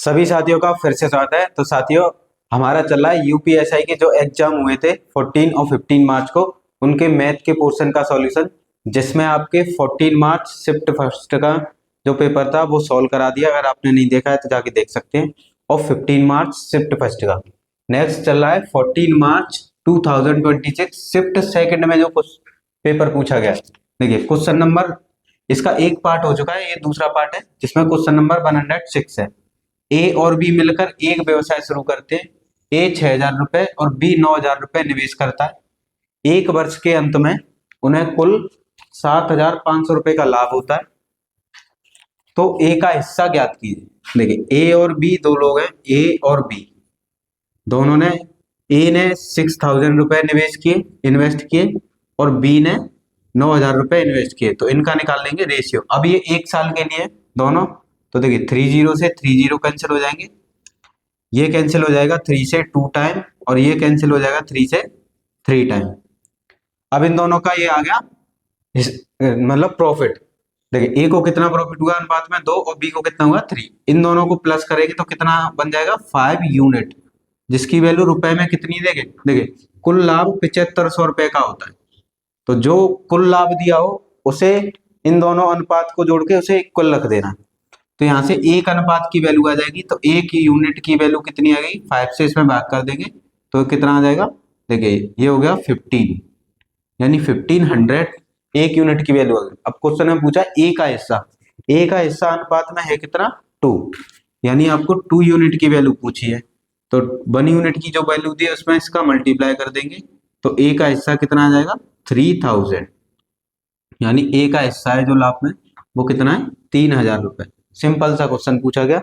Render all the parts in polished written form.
सभी साथियों का फिर से स्वागत है। तो साथियों, हमारा चल रहा है यूपीएसआई के जो एग्जाम हुए थे 14 और 15 मार्च को, उनके मैथ के पोर्शन का सॉल्यूशन, जिसमें आपके 14 मार्च शिफ्ट फर्स्ट का जो पेपर था वो सॉल्व करा दिया। अगर आपने नहीं देखा है तो जाके देख सकते हैं। और 15 मार्च शिफ्ट फर्स्ट का नेक्स्ट चल रहा है 14 मार्च 2026 शिफ्ट सेकंड में जो कुछ पेपर पूछा गया। देखिए क्वेश्चन नंबर, इसका एक पार्ट हो चुका है, ये दूसरा पार्ट है जिसमें क्वेश्चन नंबर 106 है। ए और बी मिलकर एक व्यवसाय शुरू करते हैं। ए 6,000 रुपए और बी 9,000 रुपए निवेश करता है। एक वर्ष के अंत में उन्हें कुल 7,500 रुपए का लाभ होता है। तो ए का हिस्सा ज्ञात कीजिए। देखिए ए और बी दो लोग हैं, ए और बी दोनों ने, ए ने 6,000 रुपए निवेश किए, इन्वेस्ट किए, और बी ने 9,000 रुपए इन्वेस्ट किए। तो इनका निकाल लेंगे रेशियो। अब ये एक साल के लिए दोनों, तो देखिए 30 से 30 कैंसिल हो जाएंगे, ये कैंसिल हो जाएगा 3 से 2 टाइम, और ये कैंसिल हो जाएगा 3 से 3 टाइम। अब इन दोनों का ये आ गया मतलब प्रॉफिट। देखिए ए को कितना प्रॉफिट हुआ अनुपात में 2 और बी को कितना हुआ 3। इन दोनों को प्लस करेंगे तो कितना बन जाएगा 5 यूनिट, जिसकी वैल्यू रुपए में कितनी देंगे। देखिए कुल लाभ 7500 रुपए का होता है। तो जो कुल लाभ दिया हो उसे इन दोनों अनुपात को जोड़ के उसे इक्वल रख देना। तो यहाँ से एक अनुपात की वैल्यू आ जाएगी, तो एक यूनिट की वैल्यू कितनी आ गई 5 से इसमें भाग कर देंगे तो कितना आ जाएगा। देखिए ये हो गया 15, यानी 1500 एक यूनिट की वैल्यू आ गई। अब क्वेश्चन में पूछा ए का हिस्सा, ए का हिस्सा अनुपात में है कितना 2, यानी आपको 2 यूनिट की वैल्यू पूछी है। तो 1 यूनिट की जो वैल्यू दी है उसमें इसका मल्टीप्लाई कर देंगे तो ए का हिस्सा कितना आ जाएगा 3000, यानी ए का हिस्सा है जो लाभ में वो कितना है 3,000 रुपए। सिंपल सा क्वेश्चन पूछा गया।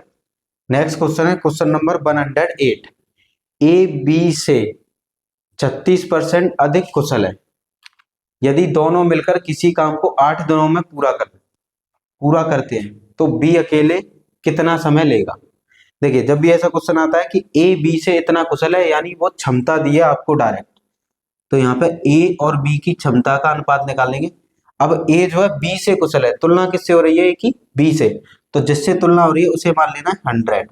नेक्स्ट क्वेश्चन है क्वेश्चन नंबर 108। ए बी से 36% अधिक कुशल है। यदि दोनों मिलकर किसी काम को 8 दिनों में पूरा करते हैं तो बी अकेले कितना समय लेगा। देखिए जब भी ऐसा क्वेश्चन आता है कि ए बी से इतना कुशल है, यानी वो क्षमता दी है आपको डायरेक्ट, तो यहाँ पे ए और बी की क्षमता का अनुपात निकाल लेंगे। अब ए जो है बी से कुशल है, तुलना किससे हो रही है कि बी से, तो जिससे तुलना हो रही है उसे मान लेना 100।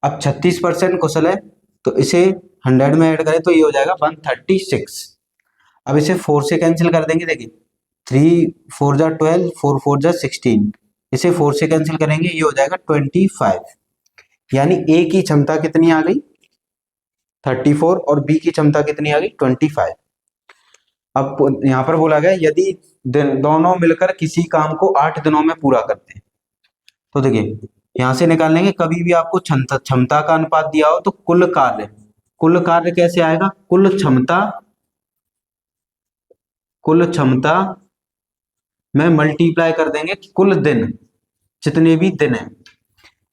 अब 36% कुशल है तो इसे 100 में ऐड करें तो ये हो जाएगा 136। अब इसे 4 से कैंसिल कर देंगे। देखिए 3 4 जा 12, 4 4 जा 16, इसे 4 से कैंसिल करेंगे ये हो जाएगा 25, यानी ए की क्षमता कितनी आ गई 34 और बी की क्षमता कितनी आ गई 25। अब यहाँ पर बोला गया यदि दोनों मिलकर किसी काम को 8 दिनों में पूरा करते हैं, तो देखिए यहां से निकाल लेंगे। कभी भी आपको क्षमता का अनुपात दिया हो तो कुल कार्य कैसे आएगा, कुल क्षमता में मल्टीप्लाई कर देंगे कुल दिन, जितने भी दिन है।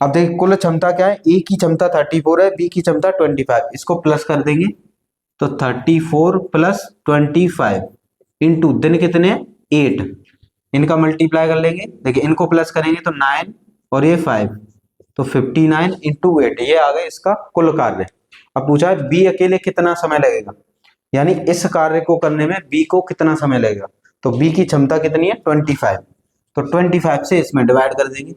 अब देखिए कुल क्षमता क्या है, ए की क्षमता 34 है, बी की क्षमता 25, इसको प्लस कर देंगे तो 34 प्लस 25 इंटू दिन कितने 8, इनका मल्टीप्लाई कर लेंगे। देखिए इनको प्लस करेंगे तो 9 और ये 5, तो 59 इंटू 8, ये आ गए इसका कुल कार्य। अब पूछा है बी अकेले कितना समय लगेगा, यानी इस कार्य को करने में बी को कितना समय लगेगा। तो बी की क्षमता कितनी है 25, तो 25 से इसमें डिवाइड कर देंगे।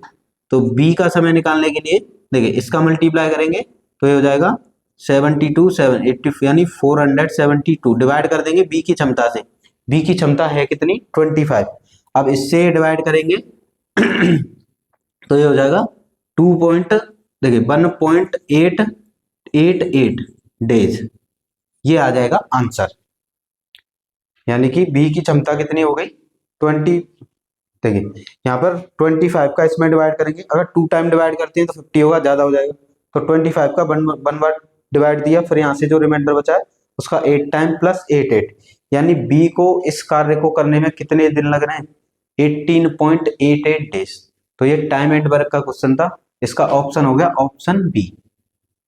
तो बी का समय निकालने के लिए देखिए इसका मल्टीप्लाई करेंगे तो ये हो जाएगा 72 7 80, यानी 472 डिवाइड कर देंगे बी की क्षमता से। बी की क्षमता है कितनी 25। अब इससे डिवाइड करेंगे तो ये हो जाएगा 1.88 डेज, ये आ जाएगा आंसर। यानी कि बी की क्षमता कितनी हो गई 20। देखिए यहाँ पर 25 का इसमें डिवाइड करेंगे, अगर 2 टाइम डिवाइड करते हैं तो 50 होगा, ज्यादा हो जाएगा। तो 25 का 1 बार डिवाइड दिया, फिर यहाँ से जो रिमाइंडर बचा है उसका 8 टाइम प्लस 8, यानी बी को इस कार्य को करने में कितने दिन लग रहे हैं 18.88 डेज। तो ये टाइम एंड वर्क का क्वेश्चन था, इसका ऑप्शन हो गया ऑप्शन बी।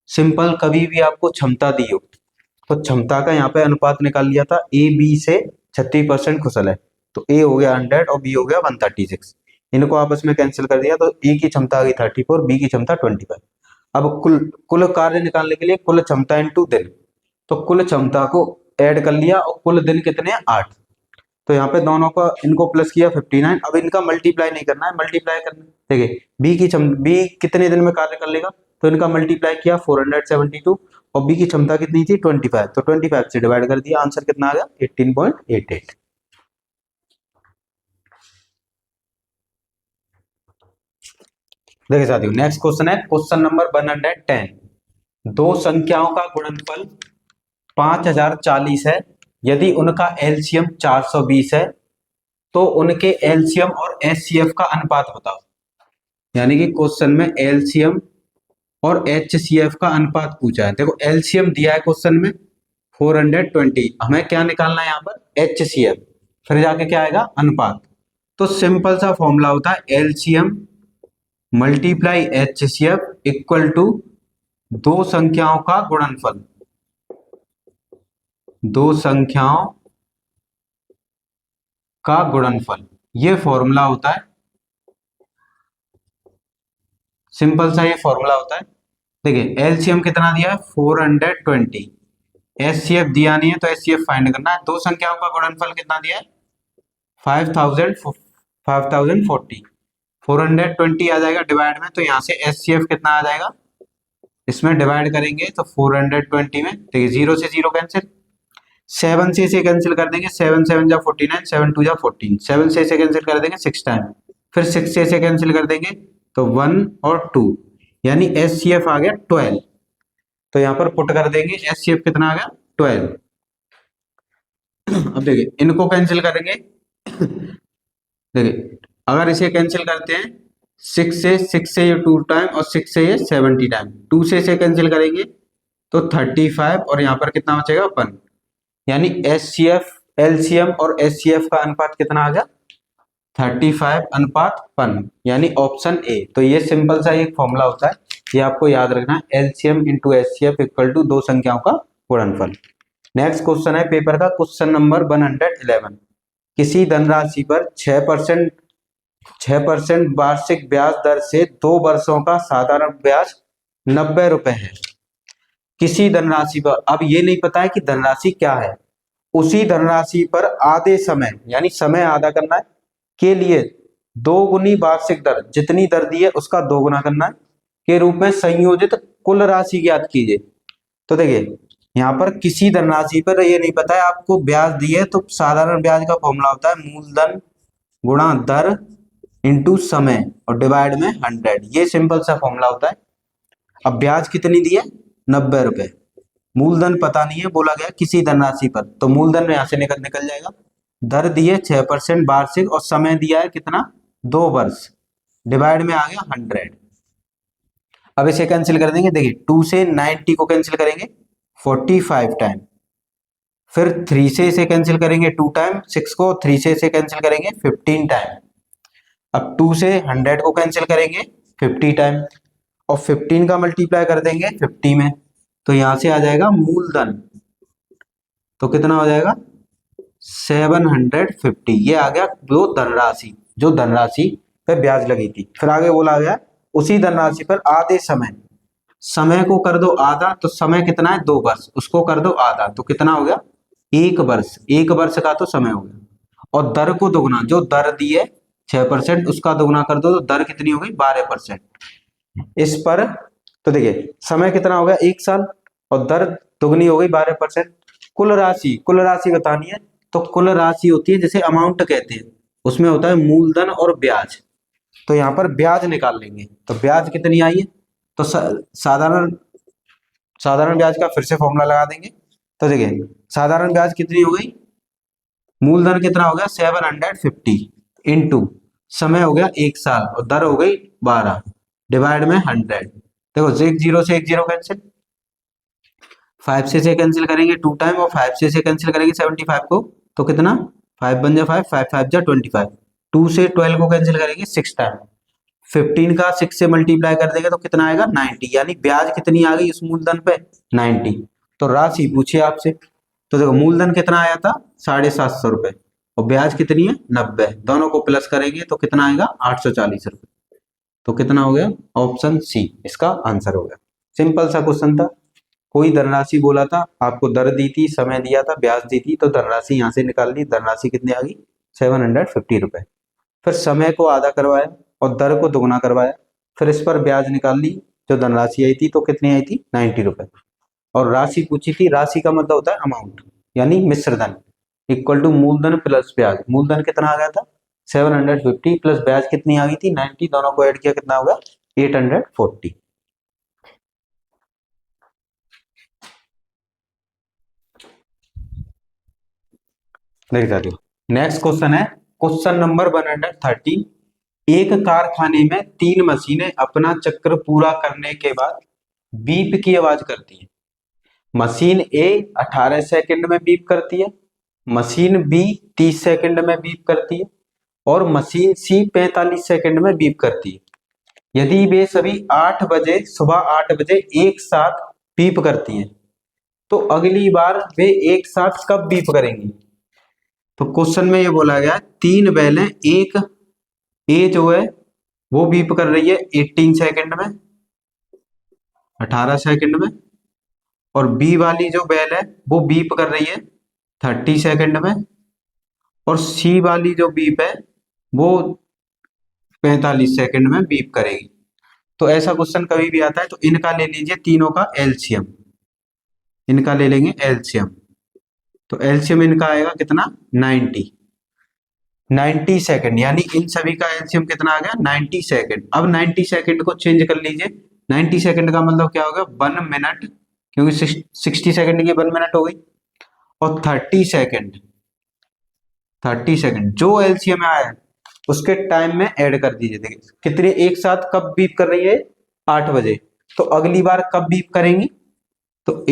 सिंपल, कभी भी आपको क्षमता दी हो तो क्षमता का यहाँ पे अनुपात निकाल लिया था। ए बी से 36% कुशल है, तो ए हो गया 100 और बी हो गया 136, इनको आपस में कैंसिल कर दिया तो ए की क्षमता आ गई 34, बी की क्षमता 25। अब कुल कार्य निकालने के लिए कुल क्षमता इंटू दिन, तो कुल क्षमता को ऐड कर लिया और कुल दिन कितने 8, तो यहाँ पे दोनों का इनको प्लस किया 59। अब इनका मल्टीप्लाई नहीं करना है, मल्टीप्लाई करना है। देखिए बी कितने दिन में कार्य कर लेगा, तो इनका मल्टीप्लाई किया 472 और बी की क्षमता कितनी थी 25, तो 25 से डिवाइड कर दिया, आंसर कितना आ गया 18.88। देखिए साथियों नेक्स्ट क्वेश्चन है क्वेश्चन नंबर 110। दो संख्याओं का गुणनफल 5040 है, यदि उनका एलसीएम 420 है तो उनके एलसीएम और एचसीएफ का अनुपात बताओ। यानी कि क्वेश्चन में एलसीएम और एचसीएफ का अनुपात पूछा है। देखो एलसीएम दिया है क्वेश्चन में 420, हमें क्या निकालना है यहाँ पर एचसीएफ, फिर जाके क्या आएगा अनुपात। तो सिंपल सा फॉर्मूला होता है LCM multiply HCF equal to दो संख्याओं का गुणनफल, दो संख्याओं का गुणनफल, ये फॉर्मूला होता है। सिंपल सा ये फॉर्मूला होता है। देखिए एलसीएम कितना दिया है 420, एचसीएफ दिया नहीं है तो एचसीएफ फाइंड करना है। दो संख्याओं का गुणनफल कितना दिया है 5040, 420 आ जाएगा डिवाइड में, तो यहाँ से एचसीएफ कितना आ जाएगा, इसमें डिवाइड करेंगे तो 420 में देखिए 0 से 0 कैंसिल, 7 से इसे कैंसिल कर देंगे, 7 7 जा 49, 7 2 जा 14, 7 से इसे कैंसिल कर देंगे 6 टाइम, फिर 6 से इसे कैंसिल कर देंगे तो 1 और 2, यानी एचसीएफ आ गया 12। तो यहाँ पर पुट कर देंगे एचसीएफ कितना आ गया 12। अब देखिए इनको कैंसिल करेंगे देखिए अगर इसे कैंसिल करते हैं 6 से ये 2 टाइम और 6 से ये 70 टाइम, 2 से इसे कैंसिल करेंगे तो 35 और यहाँ पर कितना बचेगा 1, यानी एचसीएफ एलसीएम और एचसीएफ का अनुपात कितना आ गया 35:1, यानी ऑप्शन ए। तो ये सिंपल सा एक फॉर्मूला होता है, ये आपको याद रखना है, LCM into HCF equal to दो संख्याओं का गुणनफल। नेक्स्ट क्वेश्चन है पेपर का क्वेश्चन नंबर 111। किसी धनराशि पर 6% वार्षिक ब्याज दर से 2 वर्षों का साधारण ब्याज 90 रुपए है। किसी धनराशि पर, अब ये नहीं पता है कि धनराशि क्या है, उसी धनराशि पर आधे समय यानी समय आधा करना है के लिए 2 गुनी वार्षिक दर, जितनी दर दी है उसका 2 गुना करना है के रूप में संयोजित कुल राशि ज्ञात कीजिए। तो देखिए यहाँ पर किसी धनराशि पर ये नहीं पता है आपको ब्याज दी है, तो साधारण ब्याज का फॉर्मूला होता है मूलधन गुणा दर इंटू समय और डिवाइड में 100, ये सिंपल सा फॉर्मूला होता है। अब ब्याज कितनी दी है 90 रुपए, मूलधन पता नहीं है, बोला गया किसी धनराशि पर, तो मूलधन यहाँ से निकल जाएगा, दर दी है 6% वार्षिक और समय दिया है कितना 2 वर्ष, डिवाइड में आ गया 100। अब इसे कैंसिल कर देंगे, देखिए 2 से 90 को कैंसिल करेंगे 45 टाइम, फिर 3 से इसे कैंसिल करेंगे 2 टाइम, 6 को 3 से इसे कैंसिल करेंगे 15 टाइम, अब 2 से 100 को कैंसिल करेंगे 50 टाइम और 15 का मल्टीप्लाई कर देंगे 50 में, तो यहां से आ जाएगा मूलधन, तो कितना हो जाएगा 750, ये आ गया जो धनराशि पे ब्याज लगी थी। फिर आगे बोला गया उसी धनराशि पर आधे समय को कर दो आधा, तो समय कितना है 2 वर्ष, उसको कर दो आधा, तो कितना हो गया 1 वर्ष, 1 वर्ष का तो समय हो गया, और दर को दोगुना, जो दर दी है 6% उसका दोगुना कर दो, तो दर कितनी हो गई 12% इस पर। तो देखिए समय कितना हो गया 1 साल और दर दोगुनी हो गई 12%। कुल राशि बतानी है, तो कुल राशि होती है जिसे अमाउंट कहते हैं, उसमें होता है मूलधन और ब्याज, तो यहाँ पर ब्याज निकाल लेंगे, तो ब्याज कितनी आई है, तो साधारण ब्याज का फिर से फॉर्मूला लगा देंगे। तो देखिए साधारण ब्याज कितनी हो गई, मूलधन कितना हो गया 750 इंटू समय हो गया 1 साल और दर हो गई 12 डिवाइड में 100। देखो 0 से 1 0 कैंसिल, 5 से कैंसिल करेंगे 2 टाइम और 5 से कैंसिल करेंगे 75 को, तो कितना 5 बन जा 5, 5 5 जा 25, 2 से 12 को कैंसिल करेंगे 6 टाइम, 15 का 6 से मल्टीप्लाई कर देंगे तो कितना आएगा 90, यानी ब्याज कितनी आ गई इस मूलधन पे 90। तो राशि पूछिए आपसे, तो देखो मूलधन कितना आया था 750 रुपए और ब्याज कितनी है 90, दोनों को प्लस करेंगे तो कितना आएगा 840 रुपए, तो कितना हो गया ऑप्शन सी इसका आंसर हो गया। सिंपल सा क्वेश्चन था। कोई धनराशि बोला था, आपको दर दी थी, समय दिया था, ब्याज दी थी, तो धनराशि यहाँ से निकाल ली। धनराशि कितनी आ गई? 750 रुपए। फिर समय को आधा करवाया और दर को दुगना करवाया, फिर इस पर ब्याज निकाल ली। जो धनराशि आई थी तो कितनी आई थी? 90 रुपए। और राशि पूछी थी, राशि का मतलब होता है अमाउंट, यानी मिश्रधन इक्वल टू मूलधन प्लस ब्याज। मूलधन कितना आ गया था? 750 प्लस ब्याज कितनी आ गई थी? 90। दोनों को ऐड किया कितना होगा? 840। देख जाते हो। नेक्स्ट क्वेश्चन है क्वेश्चन नंबर 113। एक कारखाने में 3 मशीनें अपना चक्र पूरा करने के बाद बीप की आवाज करती है। मशीन ए 18 सेकंड में बीप करती है, मशीन बी 30 सेकंड में बीप करती है और मशीन सी 45 सेकंड में बीप करती है। यदि वे सभी 8 बजे सुबह 8 बजे एक साथ बीप करती हैं तो अगली बार वे एक साथ कब बीप करेंगी? तो क्वेश्चन में ये बोला गया 3 बैलें, एक ए जो है वो बीप कर रही है 18 सेकंड में, 18 सेकंड में, और बी वाली जो बैल है वो बीप कर रही है 30 सेकंड में, और सी वाली जो बीप है वो 45 सेकंड में बीप करेगी। तो ऐसा क्वेश्चन कभी भी आता है तो इनका ले लीजिए तीनों का एलसीएम, इनका ले लेंगे एलसीएम। तो एलसीएम इनका आएगा कितना? 90 सेकंड, यानी इन सभी का एलसीएम कितना आ गया? 90 सेकंड। अब 90 सेकंड को चेंज कर लीजिए। 90 सेकंड का मतलब क्या होगा? 1 मिनट, क्योंकि 60 सेकंड की 1 मिनट हो गई। और 30 सेकंड, 30 सेकंड जो एलसीएम में आया है उसके टाइम में ऐड कर दीजिए। देखिए कितने एक साथ कब बीप कर रही है? 8 बजे। तो अगली बार कब बीप करेंगी? तो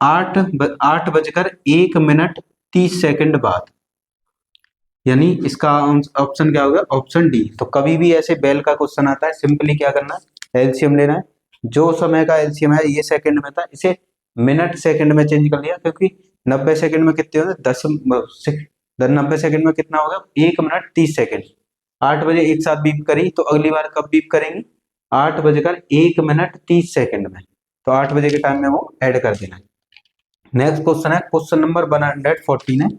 8 बजकर 1 मिनट 30 सेकंड बाद, यानी इसका ऑप्शन क्या होगा? Option D. तो कभी भी ऐसे बेल का क्वेश्चन आता है, सिंपली क्या करना है? एलसीएम लेना है। जो समय का एलसीएम है ये सेकंड में था, इसे मिनट सेकंड में चेंज कर लिया, क्योंकि 90 सेकंड में कितने होंगे? 90 सेकंड में कितना होगा? 1 मिनट 30 सेकंड। 8 बजे एक साथ बीप करी तो अगली बार कब बीप करेंगी? 8 बजकर 1 मिनट 30 सेकंड में। तो 8 बजे के टाइम में वो ऐड कर देना है। नेक्स्ट क्वेश्चन है क्वेश्चन नंबर 114 है।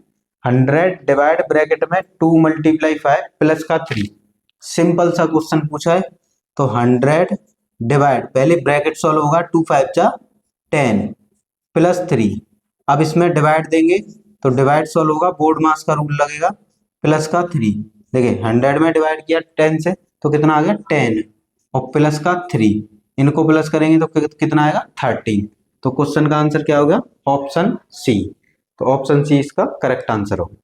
100 डिवाइड ब्रैकेट में 2 × 5 प्लस का 3। सिंपल सा क्वेश्चन पूछा है। तो 100 डिवाइड, पहले ब्रैकेट सॉल्व होगा, 2 5 जा 10 प्लस 3। अब इसमें डिवाइड देंगे तो डिवाइड सॉल्व होगा, बोर्ड मास का रूल लगेगा, प्लस का 3। देखिए 100 में डिवाइड किया 10 से तो कितना आ गया? 10 और प्लस का 3, इनको प्लस करेंगे तो कितना आएगा? 13। तो क्वेश्चन का आंसर क्या होगा? Option C. तो ऑप्शन सी इसका करेक्ट आंसर होगा।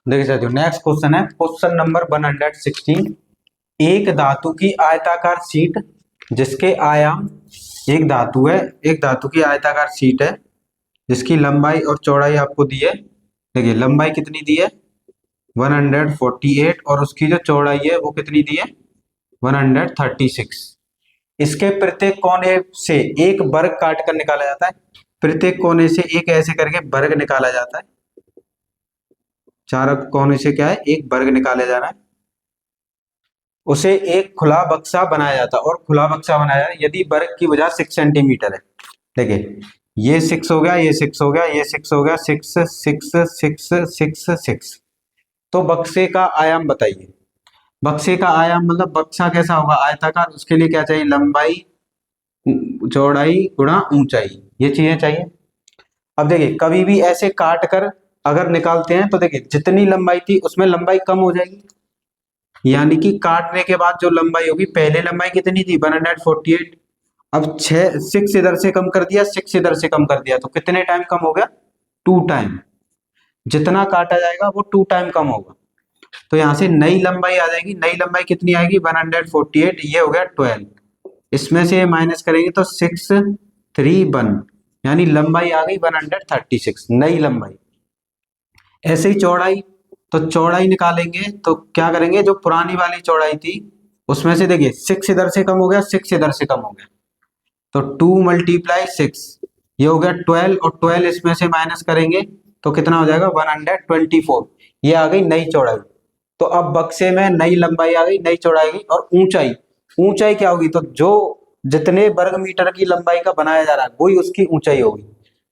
देखिए साथियों नेक्स्ट क्वेश्चन है क्वेश्चन नंबर 116। एक धातु की आयताकार शीट जिसके आयाम, एक धातु है, एक धातु की आयताकार शीट है जिसकी लंबाई और चौड़ाई आपको दी है। देखिए लंबाई कितनी दी है? 148, और उसकी जो चौड़ाई है वो कितनी दी है? 136। इसके प्रत्येक कोने से एक वर्ग काट कर निकाला जाता है। प्रत्येक कोने से एक ऐसे करके वर्ग निकाला जाता है। चारों कोने से क्या है? एक वर्ग निकाला जा रहा है। उसे एक खुला बक्सा बनाया जाता है, और खुला बक्सा बनाया यदि वर्ग की भुजा 6 सेंटीमीटर है। देखिए ये 6 हो गया, ये 6 हो गया, ये 6 हो गया, 6 6 6 6 6। तो बक्से का आयाम बताइए। बक्से का आयाम मतलब बक्सा कैसा होगा? आयताकार। उसके लिए क्या चाहिए? लंबाई चौड़ाई गुणा ऊंचाई, ये चीजें चाहिए। अब देखिए कभी भी ऐसे काट कर अगर निकालते हैं तो देखिए जितनी लंबाई थी उसमें लंबाई कम हो जाएगी, यानी कि काटने के बाद जो लंबाई होगी, पहले लंबाई कितनी थी? 148। अब 6 इधर से कम कर दिया, 6 इधर से कम कर दिया, तो कितने टाइम कम हो गया? 2 टाइम। जितना काटा जाएगा वो 2 टाइम कम होगा। तो यहां से नई लंबाई आ जाएगी। नई लंबाई कितनी आएगी? 148, ये हो गया 12। इसमें से माइनस करेंगे तो 631, यानी लंबाई आ गई 136, नई लंबाई। ऐसे ही चौड़ाई, तो चौड़ाई निकालेंगे तो क्या करेंगे? जो पुरानी वाली चौड़ाई थी उसमें से देखिए 6 इधर से कम हो गया, 6 इधर से कम हो गया, तो 2 × 6 ये हो गया 12, और 12 इसमें से माइनस करेंगे तो कितना हो जाएगा? 124। ये आ गई नई चौड़ाई। तो अब बक्से में नई लंबाई आ गई, नई चौड़ाई आ गई, और ऊंचाई, ऊंचाई क्या होगी, तो जो जितने वर्ग मीटर की लंबाई का बनाया जा रहा है वही उसकी ऊंचाई होगी।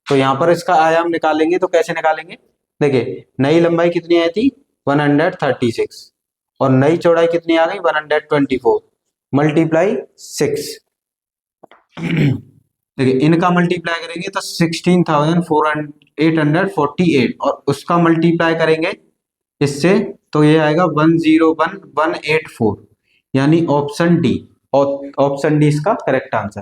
तो यहाँ पर इसका आयाम निकालेंगे तो कैसे निकालेंगे, देखिए नई लंबाई कितनी आई थी 136, और नई चौड़ाई कितनी आ गई 124, मल्टीप्लाई 6। देखिए इनका मल्टीप्लाई करेंगे तो 16,848, और उसका मल्टीप्लाई करेंगे इससे तो ये आएगा 101,184, यानी ऑप्शन डी, ऑप्शन डी इसका करेक्ट आंसर।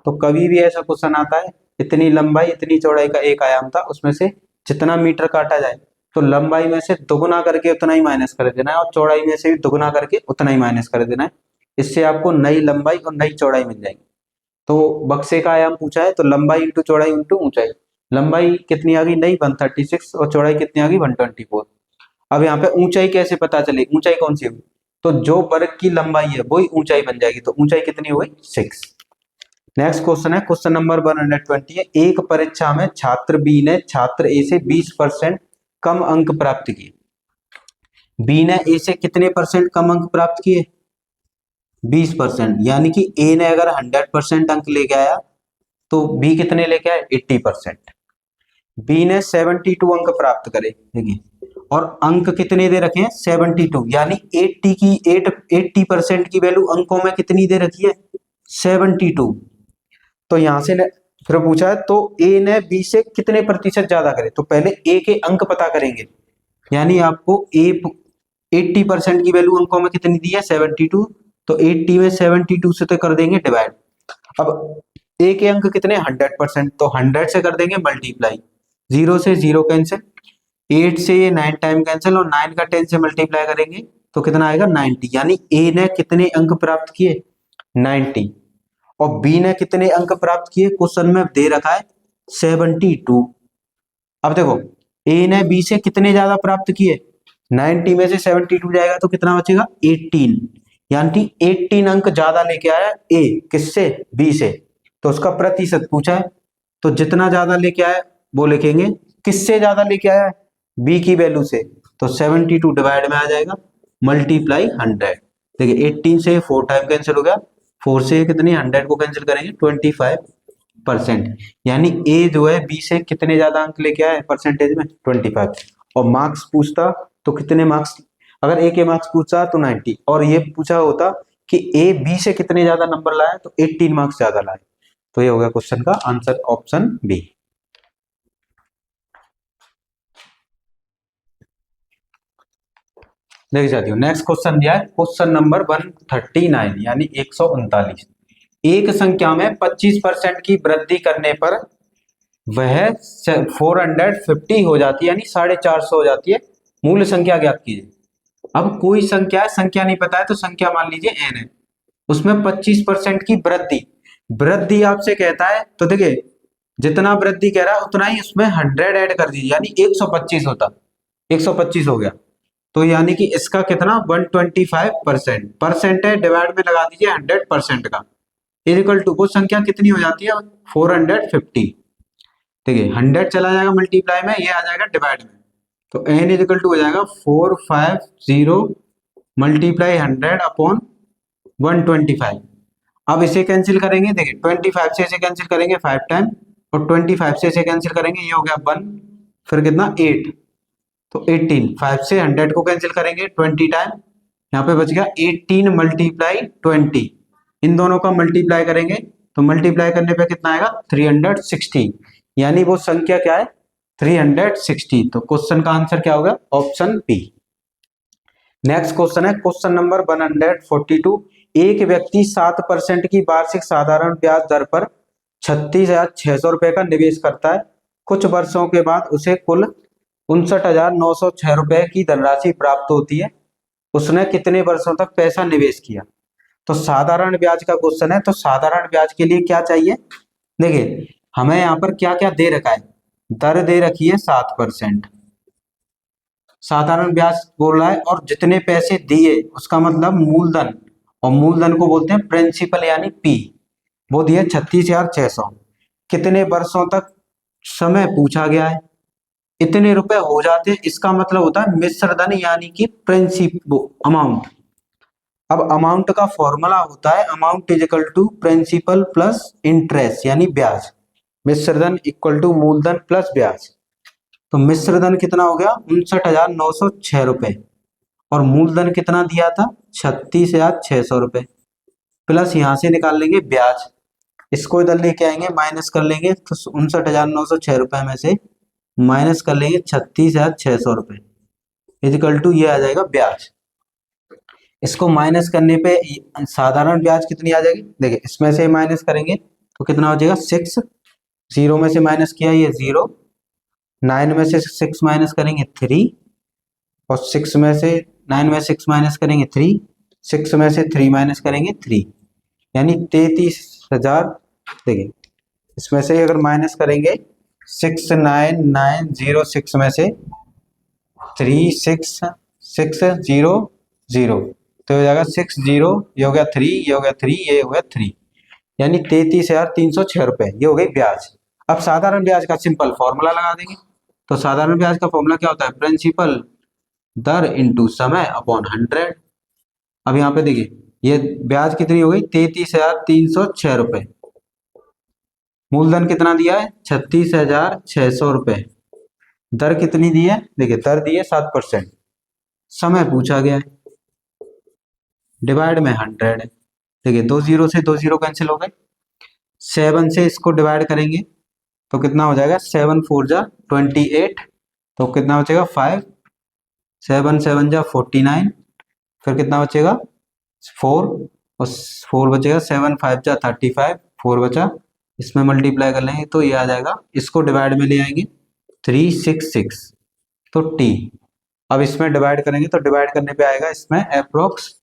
तो कभी भी ऐसा क्वेश्चन आता है, इतनी लंबाई इतनी चौड़ाई का एक आयाम था, उसमें से जितना मीटर काटा जाए तो लंबाई में से दुगुना करके उतना ही माइनस कर देना है, और चौड़ाई में से भी दुगुना करके उतना ही माइनस कर देना है। इससे आपको नई लंबाई और नई चौड़ाई मिल जाएगी। तो बक्से का आयाम पूछा है तो लंबाई इंटू चौड़ाई इंटू ऊंचाई, लंबाई कितनी आ गई नई 136 और चौड़ाई कितनी आ गई 124। अब यहाँ पे ऊंचाई कैसे पता चले, ऊंचाई कौन सी होगी, तो जो वर्ग की लंबाई है वही ऊंचाई बन जाएगी, तो ऊंचाई कितनी हो गई 6। नेक्स्ट क्वेश्चन है, क्वेश्चन नंबर 120 है, एक परीक्षा में छात्र बी ने छात्र ए से 20% कम अंक प्राप्त किए। बी ने ए से कितने परसेंट कम अंक प्राप्त किए, 20%, यानी कि ए ने अगर 100% अंक लेके आया तो बी कितने लेके आया 80%। बी ने 72 अंक प्राप्त करे, देखिए, और अंक कितने दे रखे हैं 72, यानी 80% की वैल्यू अंकों में कितनी दे रखी है 72। तो यहां से फिर पूछा है तो ए ने बी से कितने प्रतिशत ज्यादा करे, तो पहले ए के अंक पता करेंगे, यानी आपको ए 80% की वैल्यू अंकों में कितनी दी है 72, तो 80 में 72 से तो कर देंगे डिवाइड। अब ए के अंक कितने 100%, तो 100 से कर देंगे मल्टीप्लाई, 0 से 0 कैंसिल, 8 से ये 9 टाइम कैंसिल, और 9 का 10 से मल्टीप्लाई करेंगे तो कितना आएगा 90, यानी ए ने कितने अंक प्राप्त किए 90, और बी ने कितने अंक प्राप्त किए, क्वेश्चन में दे रखा है 72। अब देखो ए ने बी से कितने ज्यादा प्राप्त किए, 90 में से 72 जाएगा तो कितना बचेगा 18, यानी 18 अंक ज्यादा लेके आया ए, किससे बी से, तो उसका प्रतिशत पूछा है, तो जितना ज्यादा लेके आया वो लिखेंगे, किससे ज्यादा लेके आया बी की वैल्यू से, तो 72 डिवाइड में आ जाएगा मल्टीप्लाई 100। देखिए 18 से 4 टाइम कैंसिल हो गया, 4 से कितनी 100 को कैंसिल करेंगे 25%, यानी ए जो है बी से कितने ज्यादा अंक लेके आया परसेंटेज में 25। और मार्क्स पूछता तो कितने मार्क्स, अगर ए के मार्क्स पूछता तो 90, और ये पूछा होता कि ए बी से कितने ज्यादा नंबर लाया तो 18 मार्क्स ज्यादा लाए। तो ये हो गया क्वेश्चन का आंसर ऑप्शन बी। देख जाती हूँ नेक्स्ट क्वेश्चन दिया है, क्वेश्चन नंबर 139 यानी 139। एक संख्या में 25% की वृद्धि करने पर वह 450 हो जाती है, यानी 450 हो जाती है, मूल संख्या ज्ञात कीजिए। अब कोई संख्या है, संख्या नहीं पता है तो संख्या मान लीजिए n है, उसमें 25% की वृद्धि, वृद्धि आपसे कहता है तो देखिए जितना वृद्धि कह रहा है उतना ही उसमें 100 ऐड कर दीजिए, यानी 125 होता, 125 हो गया, तो यानी कि इसका कितना 125%, परसेंट है डिवाइड में लगा दीजिए 100% का, इक्वल टू वो संख्या कितनी हो जाती है 450। ठीक है 100 चला जाएगा मल्टीप्लाई में, ये आ जाएगा डिवाइड में, तो n इक्वल टू हो जाएगा 450 मल्टीप्लाई 100 अपॉन 125। अब इसे कैंसिल करेंगे, देखिए 25 से इसे कैंसिल करेंगे 5 टाइम, और 25 से इसे कैंसिल करेंगे, ये हो गया 1, फिर कितना 8, तो 18, 5 से 100 को कैंसिल करेंगे 20 टाइम, यहाँ पे बच गया 18 मल्टीप्लाई 20, इन दोनों का मल्टीप्लाई करेंगे तो मल्टीप्लाई करने पे कितना आएगा 360, यानी वो संख्या क्या है 360। तो क्वेश्चन का आंसर क्या होगा ऑप्शन बी। नेक्स्ट क्वेश्चन है क्वेश्चन नंबर 142। एक व्यक्ति 7% की वार्षिक साधारण ब्याज दर पर 36,600 रुपए का निवेश करता है, कुछ वर्षों के बाद उसे कुल 59,906 रुपए की धनराशि प्राप्त होती है, उसने कितने वर्षों तक पैसा निवेश किया। तो साधारण ब्याज का क्वेश्चन है, तो साधारण ब्याज के लिए क्या चाहिए, देखिए हमें यहाँ पर क्या क्या दे रखा है, दर दे रखी है 7%, साधारण ब्याज बोल रहा है, और जितने पैसे दिए उसका मतलब मूलधन, और मूलधन को बोलते हैं प्रिंसिपल यानी पी, वो दिए 36,600, कितने वर्षों तक समय पूछा गया है, इतने रुपए हो जाते हैं, इसका मतलब होता है मिश्र धन यानी कि प्रिंसिपल अमाउंट। अब अमाउंट का फॉर्मूला होता है amount is equal to principal plus interest यानी ब्याज। मिश्र धन इक्वल टू मूलधन प्लस ब्याज। तो मिश्र धन कितना हो गया 59,906 रुपए, और मूलधन कितना दिया था 36,600 रुपए, प्लस यहां से निकाल लेंगे ब्याज, इसको इधर लेके आएंगे माइनस कर लेंगे, तो 59,906 रुपए में से माइनस कर लेंगे 36,600 रुपए इजिकल टू ये आ जाएगा ब्याज। इसको माइनस करने पे साधारण ब्याज कितनी आ जाएगी, देखिए इसमें से माइनस करेंगे तो कितना हो जाएगा 6, 0 में से माइनस किया ये 0, 9 में से 6 माइनस करेंगे 3, और 6 में से 9 में 6 माइनस करेंगे 3, 6 में से 3 माइनस करेंगे 3, यानी 33,000। देखिए इसमें से अगर माइनस करेंगे 6,9,906 में से 3,6,6,0,0 तो हो जाएगा 60, ये हो गया 3, ये हो गया 3, ये हो गया 3, यानी 33,306 रुपए, ये हो गई ब्याज। अब साधारण ब्याज का सिंपल फॉर्मूला लगा देंगे। तो साधारण ब्याज का फॉर्मूला क्या होता है, प्रिंसिपल दर इंटू समय अपॉन 100। अब यहाँ पे देखिए ये ब्याज कितनी हो गई 33,306 रुपए, मूलधन कितना दिया है 36,600 रुपए, दर कितनी दी है, देखिए दर दी है 7%, समय पूछा गया है, डिवाइड में 100 है। देखिए 2 0 से 2 0 कैंसिल हो गए, 7 से इसको डिवाइड करेंगे तो कितना हो जाएगा 7 4 जा 28, तो कितना बचेगा 5, 7 7 जा 49, फिर कितना बचेगा 4, और 4 बचेगा, 7 5 जा 35, 4 बचा, इसमें मल्टीप्लाई कर लेंगे तो ये आ जाएगा, इसको डिवाइड में ले आएंगे 366, तो टी। अब इसमें डिवाइड करेंगे तो डिवाइड करने पे आएगा इसमें अप्रोक्स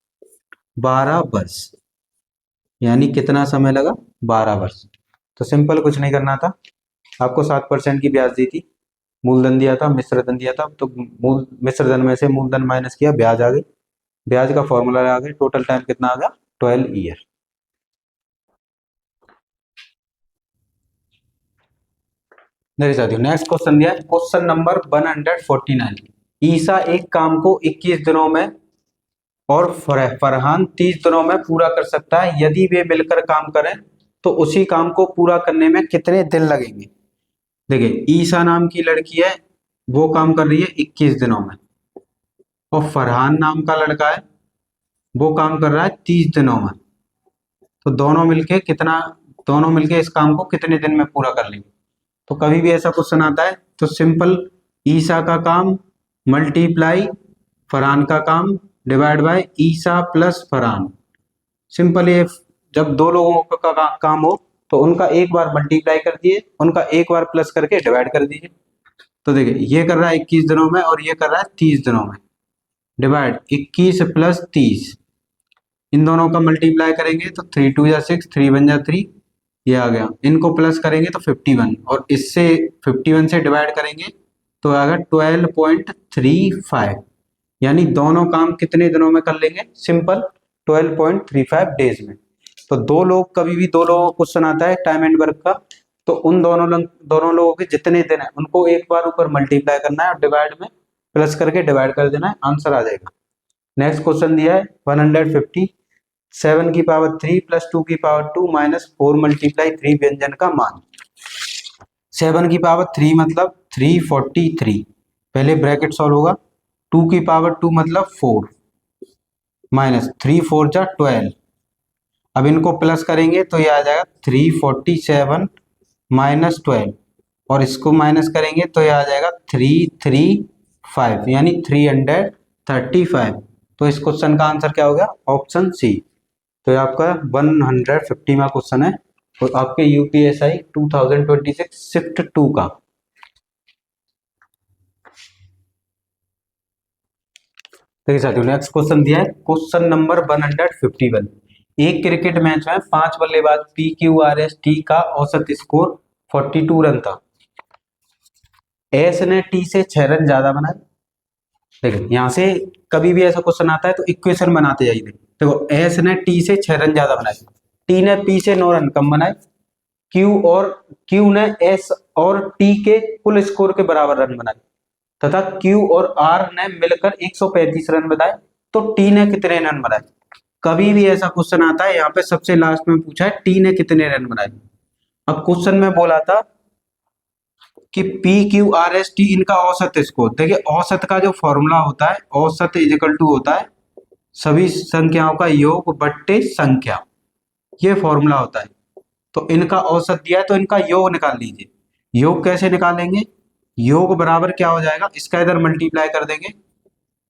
12 वर्ष, यानी कितना समय लगा 12 वर्ष। तो सिंपल कुछ नहीं करना था, आपको 7% की ब्याज दी थी, मूलधन दिया था, मिश्र धन दिया था, तो मिश्र धन में से मूलधन माइनस किया, ब्याज आ गई, ब्याज का फॉर्मूला आ गया, टोटल टाइम कितना आ गया 12 ईयर। मेरे साथियों नेक्स्ट क्वेश्चन दिया है, क्वेश्चन नंबर 149। ईसा एक काम को 21 दिनों में और फरहान 30 दिनों में पूरा कर सकता है, यदि वे मिलकर काम करें तो उसी काम को पूरा करने में कितने दिन लगेंगे। देखिए ईसा नाम की लड़की है, वो काम कर रही है 21 दिनों में, और फरहान नाम का लड़का है वो काम कर रहा है 30 दिनों में, तो दोनों मिलके इस काम को कितने दिन में पूरा कर लेंगे। तो कभी भी ऐसा क्वेश्चन आता है तो सिंपल ईसा का काम मल्टीप्लाई फरहान का काम divide by Isa plus Farhan. Simple ये जब दो लोगों का काम हो तो उनका एक बार मल्टीप्लाई कर दिए, उनका एक बार प्लस करके डिवाइड कर दीजिए। तो देखिए ये कर रहा है 21 दिनों में और ये कर रहा है 30 दिनों में, डिवाइड 21 प्लस 30, इन दोनों का मल्टीप्लाई करेंगे तो 3 2 जा 6, 3 1 जा 3, ये आ गया, इनको प्लस करेंगे तो 51, और इससे 51 से डिवाइड करेंगे तो आएगा 12.35, यानी दोनों काम कितने दिनों में कर लेंगे, सिंपल 12.35 डेज में। तो दो लोगों को क्वेश्चन आता है टाइम एंड वर्क का, तो उन दोनों लोगों के जितने दिन है उनको एक बार ऊपर मल्टीप्लाई करना है और डिवाइड में प्लस करके डिवाइड कर देना है, आंसर आ जाएगा। नेक्स्ट क्वेश्चन दिया है 150, 7 की पावर 3 प्लस 2 की पावर 2 माइनस 4 मल्टीप्लाई 3 व्यंजन का मान। 7 की पावर 3 मतलब 343, पहले ब्रैकेट सॉल्व होगा, 2 की पावर 2 मतलब 4 माइनस 3 4 जा 12, अब इनको प्लस करेंगे तो ये आ जाएगा 347 माइनस 12, और इसको माइनस करेंगे तो ये आ जाएगा 335, यानी 335। तो इस क्वेश्चन का आंसर क्या हो गया, ऑप्शन सी। तो ये आपका 150वां क्वेश्चन है और आपके यूपीएसआई 2026 शिफ्ट 2 का। देखिए साथियों नेक्स्ट क्वेश्चन दिया है, क्वेश्चन नंबर 151। एक क्रिकेट मैच में 5 बल्लेबाज PQRS-T का औसत स्कोर 42 रन था। एस ने टी से 6 रन ज्यादा बनाए। देखिए यहां से कभी भी ऐसा क्वेश्चन आता है तो इक्वेशन बनाते जाइए। देखो एस ने टी से 6 रन ज्यादा बनाए, टी ने पी से 9 रन कम बनाए, क्यू ने एस और टी के कुल स्कोर के बराबर रन बनाए तथा क्यू और आर ने मिलकर 135 रन बनाए, तो टी ने कितने रन बनाए। कभी भी ऐसा क्वेश्चन आता है, यहाँ पे सबसे लास्ट में पूछा है टी ने कितने रन बनाए। अब क्वेश्चन में बोला था कि P Q R S T इनका औसत स्कोर। देखिए औसत का जो फॉर्मूला होता है, औसत इज इक्वल टू होता है सभी संख्याओं का योग बट्टे संख्या, ये फॉर्मूला होता है। तो इनका औसत दिया है तो इनका योग निकाल लीजिए। योग कैसे निकालेंगे, योग बराबर क्या हो जाएगा, इसका इधर मल्टीप्लाई कर देंगे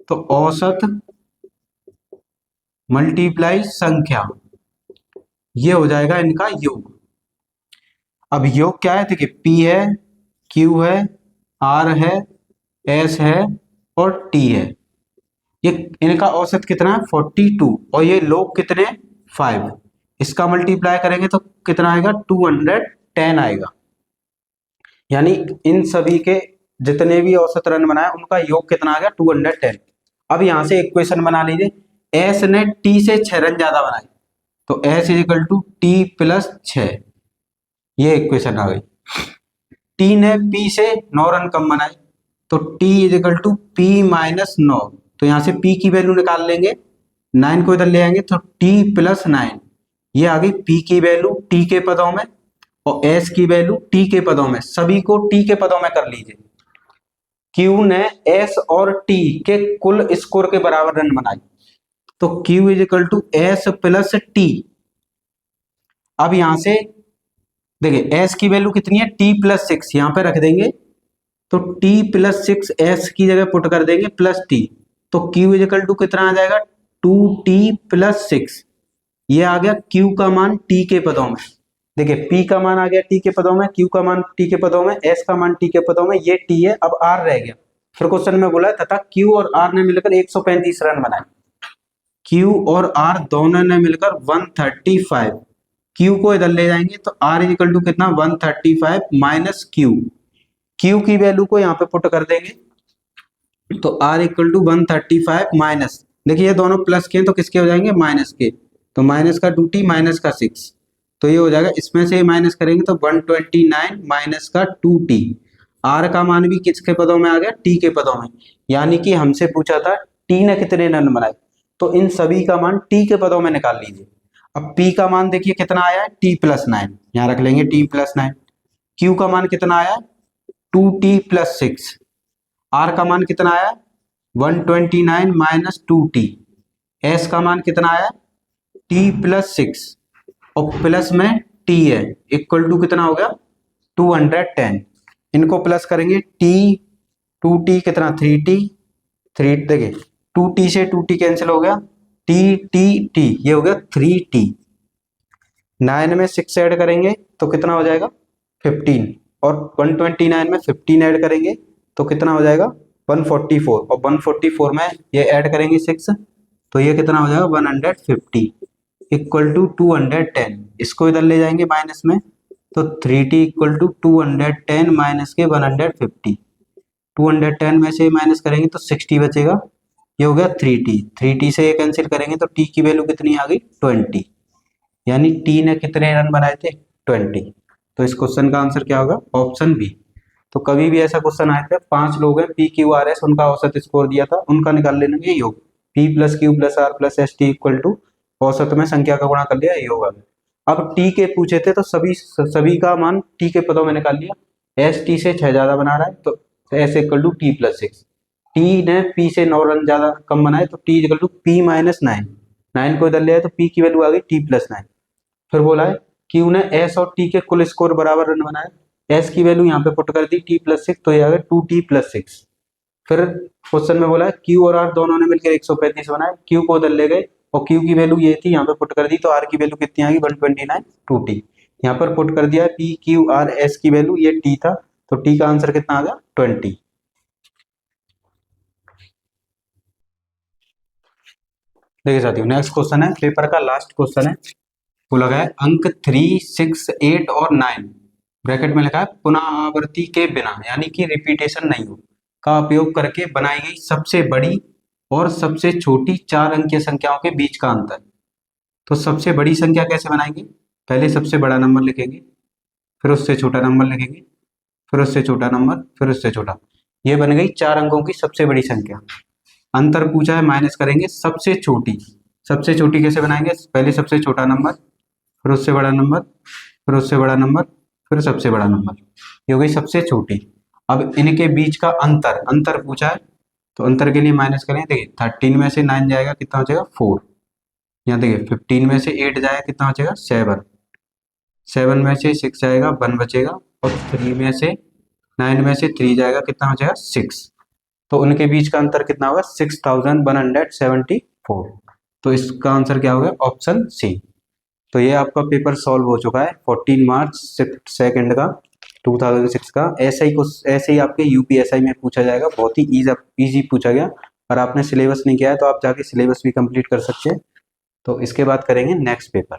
तो औसत मल्टीप्लाई संख्या, ये हो जाएगा इनका योग। अब योग क्या है, देखिए पी है, क्यू है, आर है, एस है और टी है। ये इनका औसत कितना है 42 और ये लोग कितने 5। इसका मल्टीप्लाई करेंगे तो कितना आएगा 210 आएगा। यानी इन सभी के जितने भी औसत रन बनाए उनका योग कितना आ गया 210। अब यहां से इक्वेशन बना लीजिए, एस ने टी से 6 रन ज्यादा बनाए तो S is equal to T plus 6, ये इक्वेशन आ गई। टी ने पी से 9 रन कम बनाए तो T is equal to P minus 9, तो यहां से पी की वैल्यू निकाल लेंगे, 9 को इधर ले आएंगे तो टी प्लस 9, ये आ गई पी की वैल्यू टी के पदों में और एस की वैल्यू टी के पदों में। सभी को टी के पदों में कर लीजिए। क्यू ने एस और टी के कुल स्कोर के बराबर रन बनाए तो Q is equal to S plus T. अब यहां से देखिए एस की वैल्यू कितनी है टी प्लस 6, यहां पे रख देंगे तो टी प्लस 6 एस की जगह पुट कर देंगे प्लस टी, तो क्यू इज इक्वल टू कितना आ जाएगा 2t प्लस 6, ये आ गया क्यू का मान टी के पदों में। देखिए पी का मान आ गया टी के पदों में, क्यू का मान टी के पदों में, एस का मान टी के पदों में, ये टी है। अब आर रह गया। फिर क्वेश्चन में बोला है तथा क्यू और आर ने मिलकर 135 रन बनाए। क्यू और आर दोनों ने मिलकर 135, क्यू को इधर ले जाएंगे तो आर इक्वल टू कितना 135 माइनस क्यू, क्यू की वैल्यू को यहाँ पे पुट कर देंगे तो आर इक्वल टू 135 माइनस, देखिए ये दोनों प्लस के हैं तो किसके हो जाएंगे माइनस के, तो माइनस का 2t माइनस का 6, तो ये हो जाएगा, इसमें से माइनस करेंगे तो 129 माइनस का 2t। आर का मान भी किसके पदों में आ गया टी के पदों में, यानी कि हमसे पूछा था टी ने कितने रन बनाए, तो इन सभी का मान टी के पदों में निकाल लीजिए। अब पी का मान देखिए कितना आया है टी प्लस 9, यहाँ रख लेंगे टी प्लस 9। क्यू का मान कितना आया 2t प्लस 6, आर का मान कितना आया 129 माइनस 2t, एस का मान कितना आया t प्लस 6 और प्लस में t है इक्वल टू कितना हो गया 210। इनको प्लस करेंगे t 2t कितना 3t, 3 देखिए 2t से 2t कैंसिल हो गया t t t, ये हो गया 3t। 9 में 6 ऐड करेंगे तो कितना हो जाएगा 15 और 129 में 15 ऐड करेंगे तो कितना हो जाएगा 144 और 144 में ये ऐड करेंगे 6 तो ये कितना हो जाएगा 150 इक्वल टू 210। इसको इधर ले जाएंगे माइनस में तो 3t इक्वल टू 210 माइनस के 150, 210 में से माइनस करेंगे तो 60 बचेगा, ये हो गया 3t, 3t से ये कैंसिल करेंगे तो t की वैल्यू कितनी आ गई 20, यानी t ने कितने रन बनाए थे 20। तो इस क्वेश्चन का आंसर क्या होगा ऑप्शन बी। तो कभी भी ऐसा क्वेश्चन आए थे 5 लोग हैं पी क्यू आर एस, उनका औसत स्कोर दिया था, उनका निकाल लेंगे योग, P plus Q plus R plus S T equal to औसत में संख्या का गुणा कर लिया योग आ गया। अब टी के पूछे थे तो सभी का मान टी के पदों में निकाल लिया, एस टी से 6 ज्यादा बना रहा है तो S equal to T plus 6, T ने पी से 9 रन ज्यादा कम बनाए तो T equal to P minus 9, 9 को इधर ले आए तो पी की वैल्यू आ गई टी प्लस 9। फिर बोला है क्यू ने एस और टी के कुल स्कोर बराबर रन बनाए, एस की वैल्यू यहाँ पे पुट कर दी टी प्लस 6 तो ये आ गया 2t प्लस 6। फिर क्वेश्चन में बोला है क्यू और आर दोनों ने मिलकर 135 बनाए, क्यू को उधर ले गए और क्यू की वैल्यू ये थी यहाँ पे पुट कर दी तो आर की वैल्यू कितनी आ गई 129 2t, यहाँ पर पुट कर दिया पी क्यू आर एस की वैल्यू, ये टी था तो टी का आंसर कितना आ गया 20। देखिए साथियों नेक्स्ट क्वेश्चन है, पेपर का लास्ट क्वेश्चन है, वो लगा है अंक 3, 6, 8 और 9 ब्रैकेट में लिखा है पुनः आवृत्ति के बिना यानी कि रिपीटेशन नहीं हो का उपयोग करके बनाई गई सबसे बड़ी और सबसे छोटी 4 अंकीय संख्याओं के बीच का अंतर। तो सबसे बड़ी संख्या कैसे बनाएंगे, पहले सबसे बड़ा नंबर लिखेंगे फिर उससे छोटा नंबर लिखेंगे, फिर उससे छोटा नंबर, फिर उससे छोटा। ये बन गई 4 अंकों की सबसे बड़ी संख्या। अंतर पूछा है, माइनस करेंगे सबसे छोटी। सबसे छोटी कैसे बनाएंगे? पहले सबसे छोटा नंबर, फिर उससे बड़ा नंबर, फिर उससे बड़ा नंबर, फिर सबसे बड़ा नंबर। ये हो गई सबसे छोटी। अब इनके बीच का अंतर, अंतर पूछा है तो अंतर के लिए माइनस करें। देखिए 13 में से 9 जाएगा, कितना हो जाएगा? 4। यहाँ देखिए 15 में से 8 जाएगा, कितना हो जाएगा? 7। 7 में से 6 जाएगा, 1 बचेगा। और 3 में से 9 में से 3 जाएगा, कितना हो जाएगा? 6। तो उनके बीच का अंतर कितना होगा? 6174। तो इसका आंसर क्या होगा? Option C. तो ये आपका पेपर सॉल्व हो चुका है 14 मार्च शिफ्ट सेकंड का 2006 का। ऐसे ही आपके यूपीएसआई में पूछा जाएगा, बहुत ही इजी पूछा गया। और आपने सिलेबस नहीं किया है तो आप जाके सिलेबस भी कंप्लीट कर सकते हैं। तो इसके बाद करेंगे नेक्स्ट पेपर।